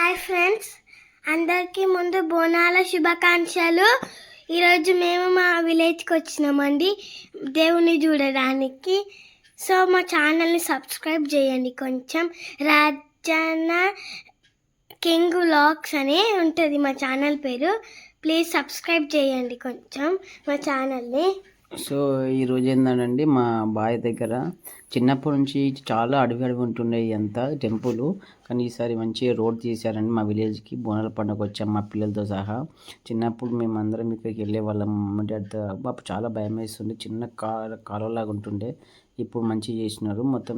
Hi friends, అందరికీ ముందు బోనాల శుభాకాంక్షలు. ఈరోజు మేము మా విలేజ్కి వచ్చినామండి దేవుని చూడడానికి. సో మా ఛానల్ని సబ్స్క్రైబ్ చేయండి. కొంచెం రాజన్న కింగ్ వ్లాగ్స్ అని ఉంటుంది మా ఛానల్ పేరు. ప్లీజ్ సబ్స్క్రైబ్ చేయండి కొంచెం మా ఛానల్ని. సో ఈరోజు ఏంటంటే మా బాయ్ దగ్గర చిన్నప్పటి నుంచి చాలా అడవి ఉంటుండే అంతా టెంపుల్, కానీ ఈసారి మంచిగా రోడ్ తీశారండి. మా విలేజ్కి బోనాల పండుగ వచ్చాం మా పిల్లలతో సహా. చిన్నప్పుడు మేము అందరం ఇక్కడికి వెళ్ళే వాళ్ళం. మాకు చాలా భయం వేస్తుండే, చిన్న కాలువలాగా ఉంటుండే. ఇప్పుడు మంచిగా చేసినారు, మొత్తం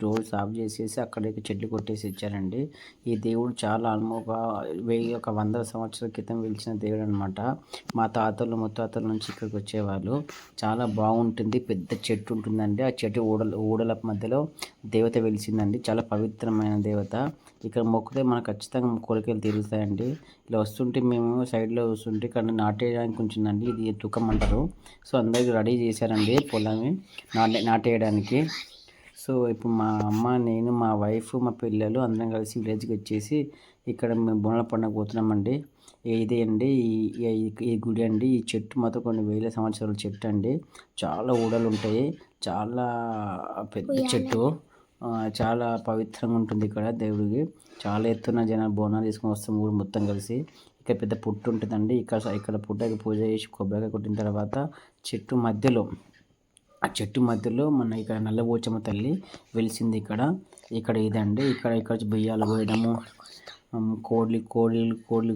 రోడ్ సాఫ్ చేసేసి అక్కడికి చెట్లు కొట్టేసి ఇచ్చారండి. ఈ దేవుడు చాలా ఒక 100 సంవత్సరాల క్రితం వెలిచిన దేవుడు అనమాట. మా తాతలు ముత్తాతల నుంచి ఇక్కడికి వచ్చేవాళ్ళు. చాలా బాగుంటుంది, పెద్ద చెట్టు ఉంటుందండి. ఆ చెట్టు ఊడల మధ్యలో దేవత వెలిసిందండి. చాలా పవిత్రమైన దేవత. ఇక్కడ మొక్కితే మనకు ఖచ్చితంగా కోరికలు తీరుస్తాయండి. ఇలా వస్తుంటే మేము సైడ్లో వస్తుంటే ఇక్కడ నాటేయడానికి ఉంటుందండి. ఇది తుకం అంటారు. సో అందరికి రెడీ చేశారండి పొలాన్ని నాటేయడానికి. సో ఇప్పుడు మా అమ్మ, నేను, మా వైఫ్, మా పిల్లలు అందరం కలిసి విలేజ్కి వచ్చేసి ఇక్కడ మేము బోనాల పండుగ పోతున్నామండి. ఇదే అండి ఈ గుడి అండి. ఈ చెట్టు మాత్రం కొన్ని వేల సంవత్సరాల చెట్టు అండి. చాలా ఊడలు ఉంటాయి, చాలా పెద్ద చెట్టు, చాలా పవిత్రంగా ఉంటుంది ఇక్కడ దేవుడికి. చాలా ఎత్తున జనాలు బోనాలు తీసుకొని వస్తాం ఊరు మొత్తం కలిసి. ఇక్కడ పెద్ద పుట్టు ఉంటుందండి. ఇక్కడ పుట్టకి పూజ చేసి కొబ్బరికాయ కొట్టిన తర్వాత ఆ చెట్టు మధ్యలో మన ఇక్కడ నల్లబోచమ్మ తల్లి వెలిసింది. ఇక్కడ ఇదండి. ఇక్కడ బియ్యాలు కోయడము, కోళ్ళు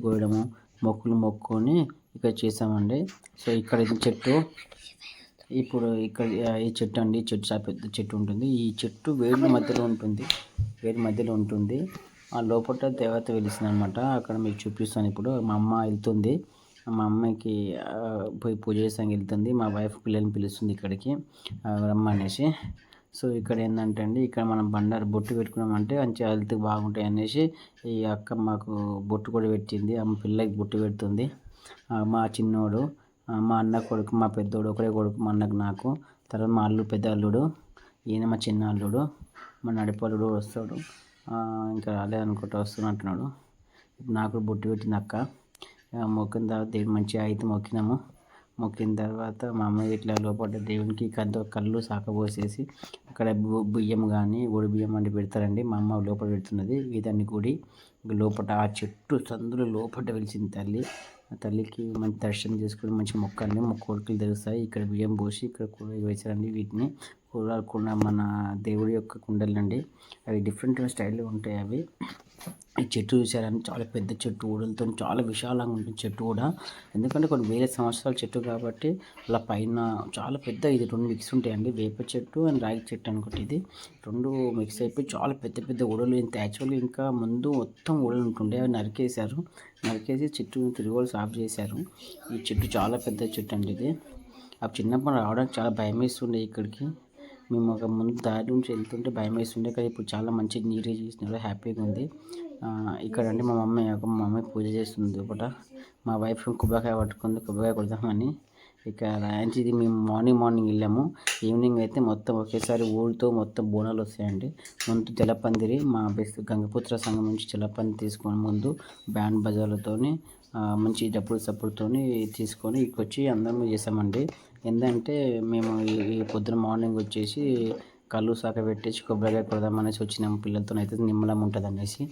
కోయడము, మొక్కుకొని ఇక్కడ చేసామండి. సో ఇక్కడ ఇది చెట్టు. ఇప్పుడు ఇక్కడ ఈ చెట్టు అండి. ఈ చెట్టు చాలా పెద్ద చెట్టు ఉంటుంది. ఈ చెట్టు వేడి మధ్యలో ఉంటుంది. ఆ లోపల దేవత వెలిసింది అనమాట. అక్కడ మీకు చూపిస్తాను. ఇప్పుడు మా అమ్మ వెళ్తుంది. మా అమ్మాయికి పోయి పూజ చేసానికి వెళ్తుంది. మా వైఫ్ పిల్లల్ని పిలుస్తుంది ఇక్కడికి రమ్మనేసి. సో ఇక్కడ ఏంటంటే అండి, ఇక్కడ మనం బండారు బొట్టు పెట్టుకున్నామంటే మంచి హెల్త్ బాగుంటాయి అనేసి ఈ అక్క మాకు బొట్టు కూడా పెట్టింది. అమ్మ పిల్లకి బొట్టు పెడుతుంది. మా చిన్నోడు, మా అన్న కొడుకు, మా పెద్దోడు ఒకడే కొడుకు, మా అన్నకు నాకు. తర్వాత మా అల్లుడు, పెద్ద అల్లుడు, ఈయన మా చిన్న అల్లుడు, మా నడిపల్లుడు వస్తాడు. ఇంకా రాలేదు అనుకుంటా, వస్తున్నట్టున్నాడు. ఇప్పుడు నాకు బొట్టు పెట్టింది అక్క. మొక్కిన తర్వాత దేవుడు మంచిగా అయితే మొక్కిన తర్వాత మా అమ్మ ఇట్లా లోపల దేవునికి కళ్ళు సాకబోసేసి అక్కడ బియ్యం కానీ ఒడి బియ్యం అంటే పెడతారండి. మా అమ్మ లోపల పెడుతున్నది. ఇదండి గుడి. లోపల ఆ చెట్టు సందులో లోపల వెలిసింది తల్లి. ఆ తల్లికి మంచి దర్శనం చేసుకుని మంచి మొక్కండి, కోరికలు తెలుస్తాయి. ఇక్కడ బియ్యం పోసి ఇక్కడ కూర వేసారండి. వీటిని కూర మన దేవుడి యొక్క కుండలండి. అవి డిఫరెంట్ స్టైల్లో ఉంటాయి. అవి ఈ చెట్టు చూసారని చాలా పెద్ద చెట్టు, ఊడలతో చాలా విశాలంగా ఉంటుంది చెట్టు కూడా. ఎందుకంటే కొన్ని వేల సంవత్సరాల చెట్టు కాబట్టి అలా పైన చాలా పెద్ద, ఇది 2 మిక్స్ ఉంటాయండి. వేప చెట్టు అండ్ రాగి చెట్టు అనుకుంటే ఇది 2 మిక్స్ అయిపోయి చాలా పెద్ద ఊడలు. ఇంత యాక్చువల్లీ ఇంకా ముందు మొత్తం ఊడలు ఉంటుండే, అవి నరికేసి చెట్టు తిరుగులు సాఫ్ చేశారు. ఈ చెట్టు చాలా పెద్ద చెట్టు అండి ఇది. ఆ చిన్నప్పుడు రావడానికి చాలా భయం వేస్తుండే ఇక్కడికి. మేము ఒక ముందు దారి నుంచి వెళ్తుంటే భయం వేస్తుండే, కానీ ఇప్పుడు చాలా మంచిగా నీట్గా చేసినారు, హ్యాపీగా ఉంది. ఇక్కడ అండి మా మమ్మీ పూజ చేస్తుంది లోపల. మా వైఫ్ కొబ్బరికాయ పట్టుకుంది, కొబ్బరికాయ కొడదామని. ఇది మేము మార్నింగ్ వెళ్ళాము. ఈవినింగ్ అయితే మొత్తం ఒకేసారి ఊరితో మొత్తం బోనాలు వస్తాయండి. ముందు జలపందిరి, మా గంగపుత్ర సంఘం నుంచి జలపందిరి తీసుకొని ముందు బ్యాండ్ బజార్లతోని మంచి డబ్బులు సప్పుడుతోని తీసుకొని ఇక్కడికి వచ్చి అందరం చేసామండి. ఏంటంటే మేము ఈ పొద్దున మార్నింగ్ వచ్చేసి కళ్ళు సాక పెట్టేసి కొబ్బరికాయ కొడదామనేసి వచ్చినాము. పిల్లలతో అయితే నిమ్మలం ఉంటుంది అనేసి.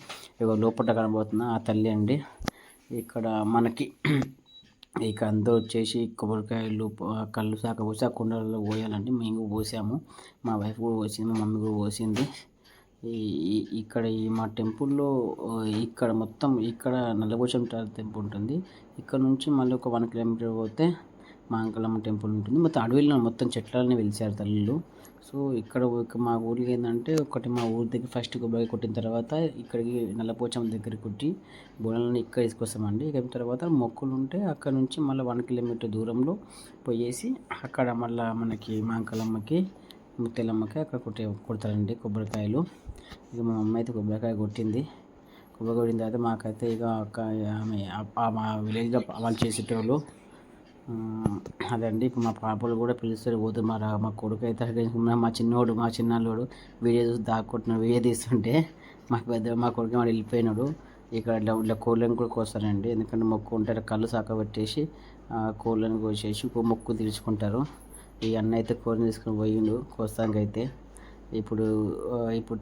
ఇక లోపల కనబడుతున్న ఆ తల్లి అండి. ఇక్కడ మనకి ఇక అందరూ వచ్చేసి కొబ్బరికాయలు కళ్ళు సాక పోసి ఆ కుండలలో పోయాలండి. మేము పోసాము, మా వైఫ్ కూడా పోసింది, మా మమ్మీ కూడా పోసింది. ఇక్కడ మా టెంపుల్లో ఇక్కడ మొత్తం ఇక్కడ నల్లబోచమ్మ టెంపుల్ ఉంటుంది. ఇక్కడ నుంచి మళ్ళీ ఒక 1 కిలోమీటర్ పోతే మా అంకలమ్మ టెంపుల్ ఉంటుంది. మొత్తం అడవిలో మొత్తం చెట్లని వెలిసారు తల్లులు. సో ఇక్కడ మా ఊరికి ఏంటంటే ఒకటి మా ఊరి దగ్గర ఫస్ట్ కొబ్బరికాయ కొట్టిన తర్వాత ఇక్కడికి నల్లపోచమ్మ దగ్గర కొట్టి బోనాలని ఇక్కడ తీసుకొస్తామండి. ఇక తర్వాత మొక్కులు ఉంటే అక్కడ నుంచి మళ్ళీ 1 కిలోమీటర్ దూరంలో పోయేసి అక్కడ మళ్ళీ మనకి మా అంకలమ్మకి, ముత్తెలమ్మకి అక్కడ కొడతారండి కొబ్బరికాయలు. ఇక మా అమ్మ అయితే కొబ్బరికాయ కొట్టింది. కొబ్బరికాయ కొట్టిన తర్వాత మాకైతే ఇక మా విలేజ్లో వాళ్ళు చేసేటోళ్ళు అదండి. ఇప్పుడు మా పాపలు కూడా పిలుస్తారు పోతే మా కొడుకు అయితే మా చిన్నల్లుడు వీడియో చూసి దాక్కుంటున్నాడు. వీడియో తీస్తుంటే మా కొడుకు వాడు వెళ్ళిపోయినాడు. ఇక్కడ ఇట్లా కోళ్ళని కూడా కోస్తారండి. ఎందుకంటే మొక్కు ఉంటారు, కళ్ళు సాకబెట్టేసి కోళ్ళని కోసేసి మొక్కు తీర్చుకుంటారు. ఈ అన్న అయితే కోళ్ళని తీసుకుని పోయిండు కోస్తానికైతే. ఇప్పుడు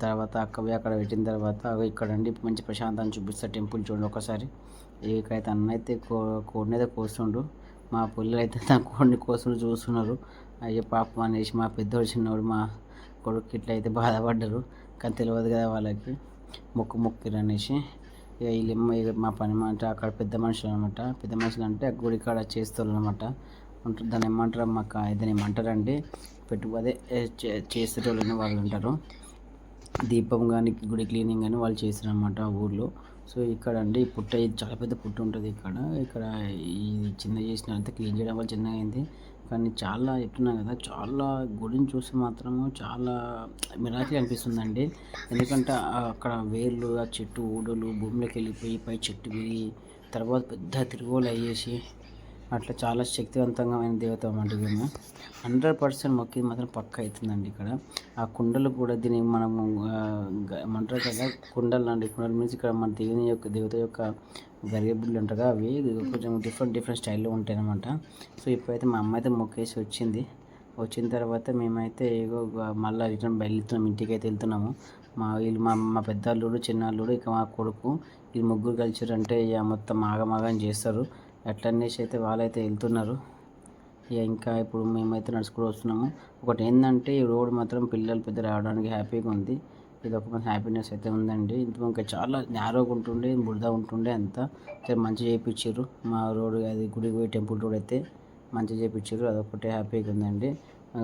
తర్వాత అక్కవి అక్కడ పెట్టిన తర్వాత ఇక్కడ అండి మంచి ప్రశాంతాన్ని చూపిస్తారు. టెంపుల్ చూడండి ఒకసారి. ఇక్కడైతే అన్న అయితే కోడిని అయితే కోస్తుండు. మా పిల్లలు అయితే తన కోడిని కోస్తుండు చూస్తున్నారు. అయ్యో పాపం అనేసి మా పెద్దోడు చిన్నోడు మా కొడుకు ఇట్లా అయితే బాధపడ్డారు. కానీ తెలియదు కదా వాళ్ళకి మొక్కిరు అనేసి. ఇక వీళ్ళేమో మా పని మాట అక్కడ పెద్ద మనుషులు అనమాట. పెద్ద మనుషులు అంటే గుడి కాడ చేస్తారు అనమాట. ఉంటారు, దాన్ని ఏమంటారు మాకు దాన్ని ఏమంటారండి, అదే చేసేటోళ్ళని వాళ్ళు ఉంటారు. దీపం కానీ గుడి క్లీనింగ్ కానీ వాళ్ళు చేస్తారనమాట ఊర్లో. సో ఇక్కడ అండి పుట్ట, ఇది చాలా పెద్ద పుట్ట ఉంటుంది ఇక్కడ ఇది చిన్న చేసినంత క్లీన్ చేయడం వల్ల చిన్నగా అయింది. కానీ చాలా చెప్తున్నాను కదా, చాలా గుడిని చూసి మాత్రము చాలా మిరాకిల్ అనిపిస్తుందండి. ఎందుకంటే అక్కడ వేర్లు, ఆ చెట్టు ఊడలు భూమిలోకి వెళ్ళిపోయి పై చెట్టు విరిగి తర్వాత పెద్ద తిరుగులు అయ్యేసి అట్లా చాలా శక్తివంతంగా దేవత అన్నమాట. మేము 100% మొక్కి మాత్రం పక్క అవుతుందండి. ఇక్కడ ఆ కుండలు కూడా దీన్ని మనము ఏమంటారు కదా, కుండలు అండి. కుండలు మీన్స్ ఇక్కడ మన దేవత యొక్క గరిబుళ్ళు ఉంటారుగా, అవి కొంచెం డిఫరెంట్ స్టైల్లో ఉంటాయి అన్నమాట. సో ఇప్పుడైతే మా అమ్మ అయితే మొక్కేసి వచ్చిన తర్వాత మేమైతే మళ్ళీ రిటర్న్ బయలుదేరుతున్నాం, ఇంటికి అయితే వెళ్తున్నాము. మా పెద్ద అల్లుడు, చిన్న అల్లుడు, ఇక మా కొడుకు, వీళ్ళు ముగ్గురు కలిసారంటే ఇక మొత్తం ఆగమాగం చేస్తారు. అట్లా అనేసి అయితే వాళ్ళైతే వెళ్తున్నారు. ఇంకా ఇప్పుడు మేమైతే నడుచుకుంటూ వస్తున్నాము. ఒకటి ఏంటంటే ఈ రోడ్ మాత్రం పిల్లలు పెద్ద రావడానికి హ్యాపీగా ఉంది. ఇది ఒక హ్యాపీనెస్ అయితే ఉందండి. ఇంకా చాలా నేరోగా ఉంటుండే, బురద ఉంటుండే, అంతా మంచిగా చేయించారు. మా రోడ్ అది గుడికి పోయి టెంపుల్ రోడ్ అయితే మంచిగా చేయించారు. అదొకటి హ్యాపీగా ఉందండి.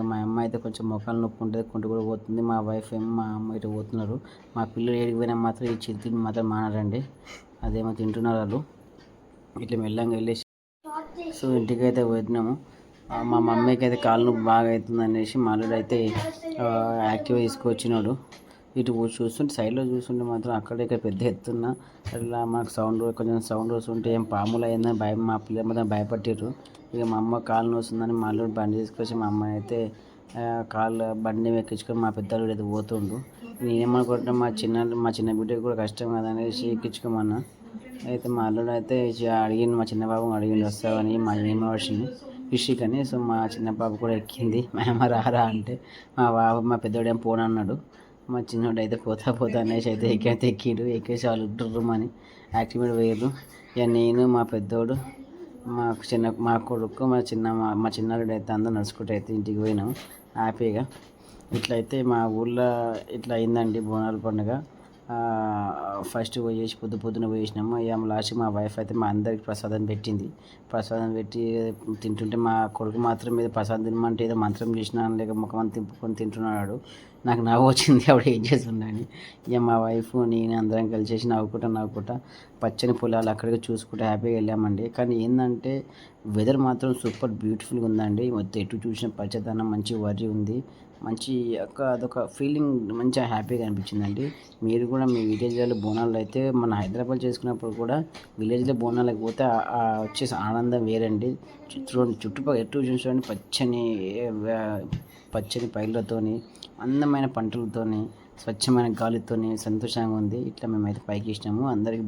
మా అమ్మ అయితే కొంచెం మొక్కలు నొప్పి ఉంటుంది, కొంటూ కూడా పోతుంది. మా వైఫ్ ఏమో మా అమ్మ ఇటు పోతున్నారు. మా పిల్లలు ఏడికి పోయినా మాత్రం ఈ చిరుతిని మాత్రం మానరండి. అదేమో తింటున్నారు వాళ్ళు. ఇట్లా మెల్లంగా వెళ్ళేసి సో ఇంటికి అయితే పోతున్నాము. మా మమ్మీకి అయితే కాళ్ళు నొప్పి బాగా అవుతుంది అనేసి మా అల్లుడు అయితే యాక్టివ్ తీసుకొచ్చినాడు. ఇటు చూస్తుంటే సైడ్లో చూస్తుంటే మాత్రం అక్కడ పెద్ద ఎత్తున్న అట్లా మాకు కొంచెం సౌండ్ వస్తుంటే ఏం పాములు అయిందని మా పిల్లలు మాత్రం భయపట్టారు. ఇక మా అమ్మ కాళ్ళు నొస్తుందని మా అల్లుడు బండి తీసుకొచ్చి మా అమ్మ అయితే బండి ఎక్కించుకొని మా పెద్ద అల్లుడు అయితే పోతుండు. నేనేమనుకుంటున్నా మా చిన్న బిడ్డకి కూడా కష్టం కదా అనేసి ఎక్కించుకోమన్నా. అయితే మా అల్లుడు అయితే మా చిన్న బాబు అడిగిండు వస్తావని, మా ఏమవర్షిని రిషికని. సో మా చిన్న బాబు కూడా ఎక్కింది. మేము రారా అంటే మా పెద్దోడు ఏం పోనన్నాడు. మా చిన్నోడు అయితే పోతా అనేసి అయితే ఎక్కేసి వాళ్ళు డుర్రమని యాక్టివేట్ పోయారు. ఇక నేను, మా పెద్దోడు, మా కొడుకు, మా చిన్నారుడు అయితే అందరూ నడుచుకుంటూ అయితే ఇంటికి పోయినాం హ్యాపీగా. ఇట్లయితే మా ఊళ్ళో ఇట్లా అయిందండి బోనాల పండుగ. ఫస్ట్ పోయేసి పొద్దున పోయేసినాము. ఇక లాస్ట్ మా వైఫ్ అయితే మా అందరికి ప్రసాదం పెట్టి తింటుంటే మా కొడుకు మాత్రం మీద ప్రసాదం తినమంటే ఏదో మంత్రం చేసినా లేక ముఖం తిప్పుకొని తింటున్నాడు. నాకు నవ్వు వచ్చింది అప్పుడు ఏం చేస్తున్నాను. ఇక మా వైఫ్ నేను అందరం కలిసేసి నవ్వుకుంటా పచ్చని పొలాలు అక్కడికి చూసుకుంటూ హ్యాపీగా వెళ్ళామండి. కానీ ఏంటంటే వెదర్ మాత్రం సూపర్ బ్యూటిఫుల్గా ఉందండి. మొత్తం ఎటు చూసిన పచ్చదనం, మంచి వరి ఉంది, మంచి అదొక ఫీలింగ్ మంచిగా హ్యాపీగా అనిపించిందండి. మీరు కూడా మీ విలేజ్లలో బోనాలు అయితే మన హైదరాబాద్ చేసుకున్నప్పుడు కూడా విలేజ్లో బోనాలకు పోతే వచ్చేసి ఆనందం వేరండి. చుట్టుపక్కల ఎటు చూసుకోండి పచ్చని పైర్లతోని, అందమైన పంటలతోని, స్వచ్ఛమైన గాలితోని సంతోషంగా ఉంది. ఇట్లా మేమైతే పైకి ఇచ్చినాము అందరికి.